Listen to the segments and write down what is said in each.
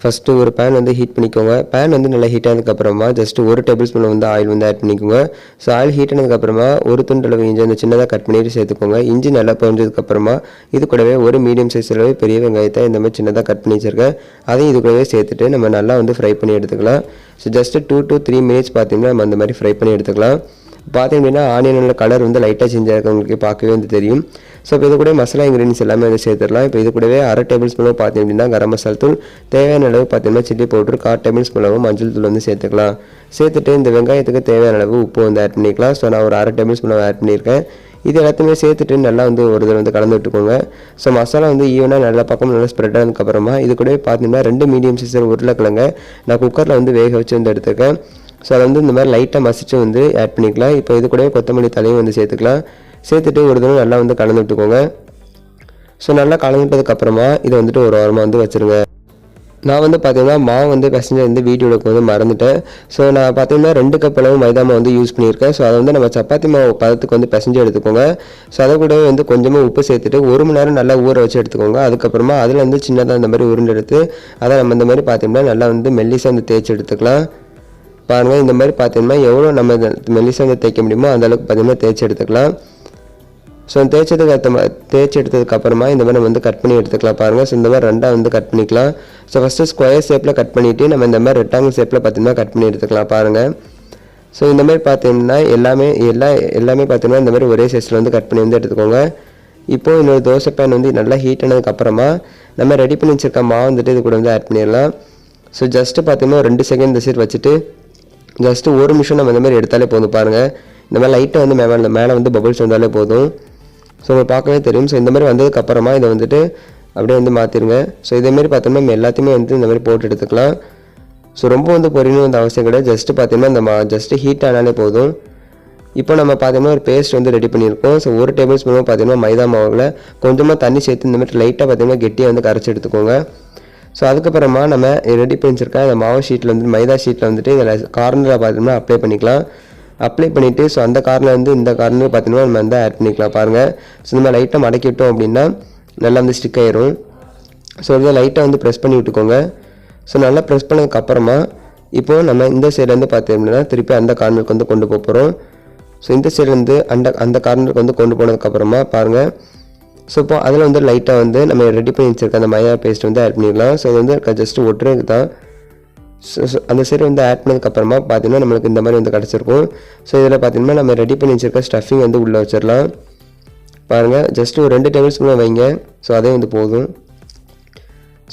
First ஒரு pan வந்து heat பண்ணிக்கோங்க. பேன் வந்து நல்லா ஹீட் ஆனதுக்கப்புறமா ஜஸ்ட் 1 டேபிள் ஸ்பூன் வந்து ஆயில் வந்து ஆட் பண்ணிக்கோங்க. ஸோ ஆயில் ஹீட் ஆனதுக்கப்புறமா ஒரு துண்டு அளவு இஞ்சி வந்து சின்னதாக கட் பண்ணிட்டு சேர்த்துக்கோங்க. இஞ்சி நல்லா பொரிஞ்சதுக்கப்புறமா இது கூடவே ஒரு மீடியம் சைஸ் அளவு பெரிய வெங்காயத்தை இந்த மாதிரி சின்னதாக கட் பண்ணி வச்சுருக்கேன். அதையும் இது கூடவே சேர்த்துட்டு நம்ம நல்லா வந்து ஃப்ரை பண்ணி எடுத்துக்கலாம். ஸோ ஜஸ்ட் 2 to 3 மினிட்ஸ் பார்த்தீங்கன்னா நம்ம அந்த மாதிரி ஃப்ரை பண்ணி எடுத்துக்கலாம். பார்த்தீங்க அப்படின்னா ஆனியனோட கலர் வந்து லைட்டாக சேஞ்ச் ஆகிருக்கு, உங்களுக்கு பார்க்கவே வந்து தெரியும். ஸோ இப்போ இது கூட மசாலா இன்க்ரீடியன்ஸ் எல்லாமே வந்து சேர்த்துடலாம். இப்போ இது கூடவே 1/2 டேபிள் ஸ்பூன் பார்த்தீங்க அப்படின்னா கரம் மசாலா தூள், தேவையான அளவு பார்த்தீங்கன்னா சில்லி பவுடர், 1/4 டேபிள் ஸ்பூன் அளவு மஞ்சள் தூள் வந்து சேர்த்துக்கலாம். சேர்த்துட்டு இந்த வெங்காயத்துக்கு தேவையான அளவு உப்பு வந்து ஆட் பண்ணிக்கலாம். ஸோ நான் ஒரு 1/2 டேபிள் ஸ்பூன் ஆட் பண்ணியிருக்கேன். இது எல்லாத்தையுமே சேர்த்துட்டு நல்லா வந்து ஒரு தடவை வந்து கலந்து விட்டுக்கோங்க. ஸோ மசாலா வந்து ஈவனாக நல்லா பக்கம் நல்லா ஸ்ப்ரெட் ஆனதுக்கப்புறமா இது கூட பார்த்தீங்கன்னா 2 மீடியம் சைஸ் உருளைக்கிழங்க நான் குக்கரில் வந்து வேக வச்சு வந்து எடுத்துருக்கேன். ஸோ அதை வந்து இந்த மாதிரி லைட்டாக மசிச்சு வந்து ஆட் பண்ணிக்கலாம். இப்போ இது கூட கொத்தமல்லி தலையும் வந்து சேர்த்துக்கலாம். சேர்த்துட்டு ஒரு தடவை நல்லா வந்து கலந்து விட்டுக்கோங்க. ஸோ நல்லா கலந்துட்டதுக்கப்புறமா இதை வந்துட்டு ஒரு வாரமாக வந்து வச்சுருங்க. நான் வந்து பார்த்தீங்கன்னா மாவு வந்து பிசைஞ்சு வந்து வீடியோக்கு வந்து மறந்துட்டேன். ஸோ நான் பார்த்தீங்கன்னா 2 கப் அளவு மைதா மாவு வந்து யூஸ் பண்ணியிருக்கேன். ஸோ அதை வந்து நம்ம சப்பாத்தி மாவு பதத்துக்கு வந்து பிசைஞ்சு எடுத்துக்கோங்க. ஸோ அதை கூடவே வந்து கொஞ்சமாக உப்பு சேர்த்துட்டு 1 மணி நேரம் நல்லா ஊற வச்சு எடுத்துக்கோங்க. அதுக்கப்புறமா அதில் வந்து சின்னதாக இந்த மாதிரி உருண்டை எடுத்து அதை நம்ம இந்த மாதிரி பார்த்தீங்கன்னா நல்லா வந்து மெல்லிசாக வந்து தேய்ச்சி எடுத்துக்கலாம். பாருங்கள், இந்த மாதிரி பார்த்தீங்கன்னா எவ்வளோ நம்ம மெல்லிசாக வந்து தேய்க்க முடியுமோ அந்தளவுக்கு பார்த்தீங்கன்னா தேய்ச்சி எடுத்துக்கலாம். ஸோ தேய்ச்சி எடுத்ததுக்கப்புறமா இந்த மாதிரி நம்ம வந்து கட் பண்ணி எடுத்துக்கலாம். பாருங்கள், ஸோ இந்த மாதிரி 2ஆக வந்து கட் பண்ணிக்கலாம். ஸோ ஃபஸ்ட்டு ஸ்கொயர் ஷேப்பில் கட் பண்ணிவிட்டு நம்ம இந்த மாதிரி ரெக்டாங்கிள் ஷேப்பில் பார்த்தீங்கன்னா கட் பண்ணி எடுத்துக்கலாம். பாருங்கள், ஸோ இந்த மாதிரி பார்த்தீங்கன்னா எல்லாமே பார்த்தீங்கன்னா இந்த மாதிரி ஒரே சைஸில் வந்து கட் பண்ணி வந்து எடுத்துக்கோங்க. இப்போது இன்னொரு தோசை பேன் வந்து நல்லா ஹீட் ஆனதுக்கப்புறமா நம்ம ரெடி பண்ணி வச்சுருக்க மாவு வந்துட்டு இது கூட வந்து ஆட் பண்ணிடலாம். ஸோ ஜஸ்ட்டு பார்த்தீங்கன்னா 2 செகண்ட் இந்த சைட் வச்சுட்டு ஜஸ்ட்டு 1 நிமிஷம் நம்ம இந்த மாதிரி எடுத்தாலே போதும். பாருங்கள், இந்த மாதிரி லைட்டாக வந்து மேலே வந்து பபிள்ஸ் வந்தாலே போதும். ஸோ உங்களுக்கு பார்க்கவே தெரியும். ஸோ இந்த மாதிரி வந்ததுக்கப்புறமா இதை வந்துட்டு அப்படியே வந்து மாற்றிடுங்க. ஸோ இதேமாரி பார்த்தோம்னா நம்ம எல்லாத்தையுமே வந்து இந்த மாதிரி போட்டு எடுத்துக்கலாம். ஸோ ரொம்ப வந்து பொரியணும் வந்து அவசியம் கிடையாது. ஜஸ்ட்டு பார்த்தீங்கன்னா இந்த ஜஸ்ட்டு ஹீட் ஆனாலே போதும். இப்போ நம்ம பார்த்தீங்கன்னா ஒரு பேஸ்ட் வந்து ரெடி பண்ணியிருக்கோம். ஸோ 1 டேபிள் ஸ்பூன் பார்த்தீங்கன்னா மைதா மாவில் கொஞ்சமாக தண்ணி சேர்த்து இந்த மாதிரி லைட்டாக பார்த்தீங்கன்னா கெட்டியாக வந்து கரைச்சி எடுத்துக்கோங்க. ஸோ அதுக்கப்புறமா நம்ம ரெடி பண்ணி வச்சுருக்க அந்த மாவு ஷீட்டில் வந்து மைதா ஷீட்டில் வந்துட்டு இதில் கார்னரில் பார்த்தீங்கன்னா அப்ளை பண்ணிக்கலாம். அப்ளை பண்ணிவிட்டு ஸோ அந்த கார்னர் வந்து இந்த கார்னர் பார்த்தீங்கன்னா நம்ம வந்து ஆட் பண்ணிக்கலாம். பாருங்கள், ஸோ இந்த மாதிரி லைட்டாக மடக்கி விட்டோம் அப்படின்னா நல்லா வந்து ஸ்டிக் ஆயிரும். ஸோ இதை லைட்டாக வந்து ப்ரெஸ் பண்ணி விட்டுக்கோங்க. ஸோ நல்லா ப்ரெஸ் பண்ணதுக்கப்புறமா இப்போது நம்ம இந்த சைட்லேருந்து பார்த்தோம் அப்படின்னா திருப்பி அந்த கார்னருக்கு வந்து கொண்டு போகிறோம். ஸோ இந்த சைட்லேருந்து அந்த கார்னருக்கு வந்து கொண்டு போனதுக்கப்புறமா பாருங்கள், ஸோ இப்போ அதில் வந்து லைட்டாக வந்து நம்ம ரெடி பண்ணி வச்சுருக்க அந்த மைதா பேஸ்ட் வந்து ஆட் பண்ணிடலாம். ஸோ இது வந்து ஜஸ்ட்டு ஒட்டுறதுக்கு தான். ஸோ அந்த சைடு வந்து ஆட் பண்ணதுக்கப்புறமா பார்த்தீங்கன்னா நம்மளுக்கு இந்த மாதிரி வந்து கிடச்சிருக்கும். ஸோ இதில் பார்த்தீங்கன்னா நம்ம ரெடி பண்ணி வச்சுருக்க ஸ்டஃபிங் வந்து உள்ளே வச்சிடலாம். பாருங்கள், ஜஸ்ட்டு ஒரு 2 டேபிள் ஸ்பூன் வைங்க. ஸோ அதே வந்து போதும்.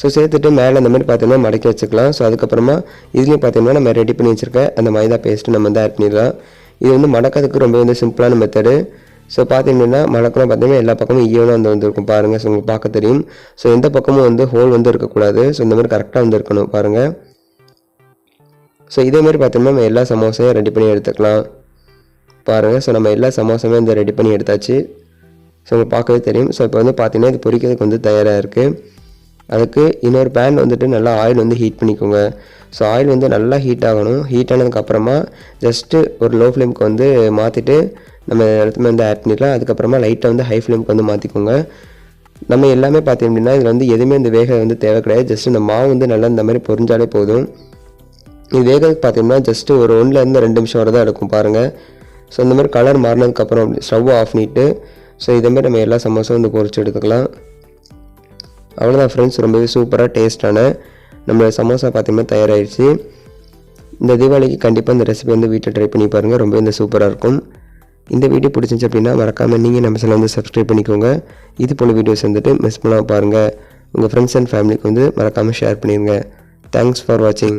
ஸோ சேர்த்துட்டு மேலே அந்த மாதிரி பார்த்தீங்கன்னா மடக்கி வச்சுக்கலாம். ஸோ அதுக்கப்புறமா இதுலேயும் பார்த்தீங்கன்னா நம்ம ரெடி பண்ணி வச்சுருக்க அந்த மைதா பேஸ்ட்டு நம்ம வந்து ஆட் பண்ணிடலாம். இது வந்து மடக்கிறதுக்கு ரொம்ப வந்து சிம்பிளான மெத்தடு. ஸோ பார்த்தீங்கன்னா மடக்கெல்லாம் பார்த்தீங்கன்னா எல்லா பக்கமும் ஈவனாக வந்து வந்துருக்கும். பாருங்கள், ஸோ உங்களுக்கு பார்க்க தெரியும். ஸோ எந்த பக்கமும் வந்து ஹோல் வந்து இருக்கக்கூடாது. ஸோ இந்த மாதிரி கரெக்டாக வந்து இருக்கணும். பாருங்கள், ஸோ இதேமாதிரி பார்த்தோம்னா நம்ம எல்லா சமோசையும் ரெடி பண்ணி எடுத்துக்கலாம். பாருங்கள், ஸோ நம்ம எல்லா சமோசாவுமே வந்து ரெடி பண்ணி எடுத்தாச்சு. ஸோ உங்களுக்கு பார்க்கவே தெரியும். ஸோ இப்போ வந்து பார்த்தீங்கன்னா இது பொரிக்கிறதுக்கு வந்து தயாராக இருக்குது. அதுக்கு இன்னொரு பேன் வந்துட்டு நல்லா ஆயில் வந்து ஹீட் பண்ணிக்கோங்க. ஸோ ஆயில் வந்து நல்லா ஹீட் ஆகணும். ஹீட் ஆனதுக்கப்புறமா ஜஸ்ட்டு ஒரு லோ ஃப்ளேமுக்கு வந்து மாற்றிட்டு நம்ம எல்லாத்தையுமே வந்து ஆட் பண்ணிக்கலாம். அதுக்கப்புறமா லைட்டாக வந்து ஹை ஃப்ளேமுக்கு வந்து மாற்றிக்கோங்க. நம்ம எல்லாமே பார்த்தீங்க அப்படின்னா இதில் வந்து எதுவுமே இந்த வேக வந்து தேவை கிடையாது. ஜஸ்ட் இந்த மாவு வந்து நல்லா இந்த மாதிரி பொரிஞ்சாலே போதும். இது வேகிறதுக்கு பார்த்தீங்கன்னா ஜஸ்ட்டு ஒரு 1-2 நிமிஷம் வரை தான் எடுக்கும். பாருங்கள், ஸோ இந்த மாதிரி கலர் மாறினதுக்கப்புறம் ஸ்டவ் ஆஃப் பண்ணிவிட்டு ஸோ இதேமாதிரி நம்ம எல்லா சமோசாவும் வந்து பொரிச்சு எடுத்துக்கலாம். அவ்வளோதான் ஃப்ரெண்ட்ஸ், ரொம்பவே சூப்பராக டேஸ்ட்டான நம்ம சமோசா பார்த்தீங்கன்னா தயாராகிடுச்சு. இந்த தீபாவளிக்கு கண்டிப்பாக இந்த ரெசிபி வந்து வீட்டில் ட்ரை பண்ணி பாருங்கள். ரொம்ப இந்த சூப்பராக இருக்கும். இந்த வீடியோ பிடிச்சிருந்துச்சு அப்படின்னா மறக்காமல் நீங்கள் நம்ம சேனல் வந்து சப்ஸ்கிரைப் பண்ணிக்கோங்க. இது போல் வீடியோஸ் வந்துட்டு மிஸ் பண்ணாமல் பாருங்கள். உங்கள் ஃப்ரெண்ட்ஸ் அண்ட் ஃபேமிலிக்கு வந்து மறக்காமல் ஷேர் பண்ணிடுங்க. தேங்க்ஸ் ஃபார் வாட்சிங்.